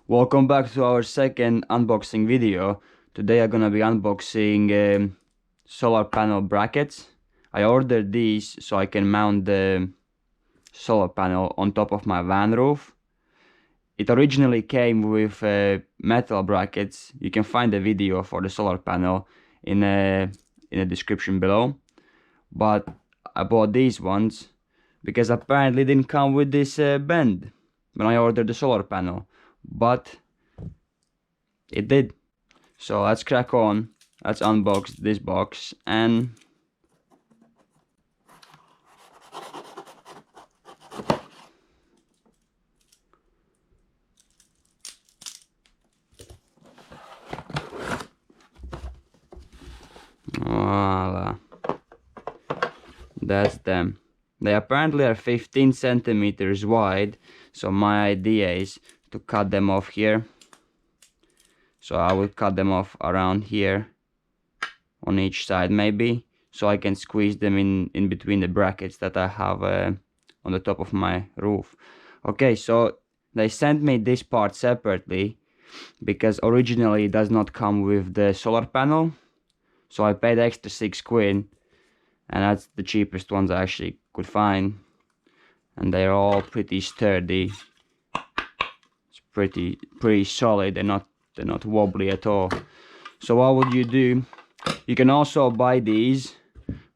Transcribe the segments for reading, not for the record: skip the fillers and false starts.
Welcome back to our second unboxing video. Today I'm gonna be unboxing solar panel brackets. I ordered these so I can mount the solar panel on top of my van roof. It originally came with metal brackets. You can find the video for the solar panel in the description below. But I bought these ones because apparently it didn't come with this bend when I ordered the solar panel. But it did. So let's crack on. Let's unbox this box and voila. That's them. They apparently are 15 centimeters wide, so my idea is to cut them off here. So I will cut them off around here on each side maybe, so I can squeeze them in between the brackets that I have on the top of my roof. Okay, so they sent me this part separately because originally it does not come with the solar panel, so I paid extra 6 quid, and that's the cheapest ones I actually could find, and they're all pretty sturdy. It's pretty solid. They're not wobbly at all. So what would you do? You can also buy these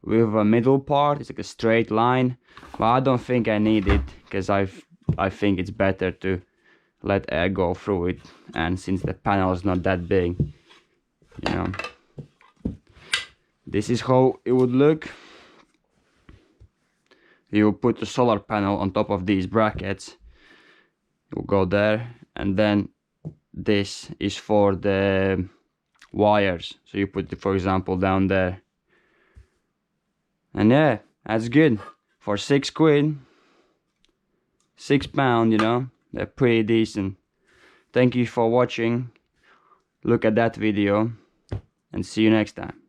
with a middle part. It's like a straight line, but I don't think I need it because I think it's better to let air go through it, and since the panel is not that big, you know. This is how it would look. You put the solar panel on top of these brackets. It will go there, and then this is for the wires, so you put it, for example, down there. And yeah, that's good for 6 quid, £6, you know. They're pretty decent. Thank you for watching. Look at that video and see you next time.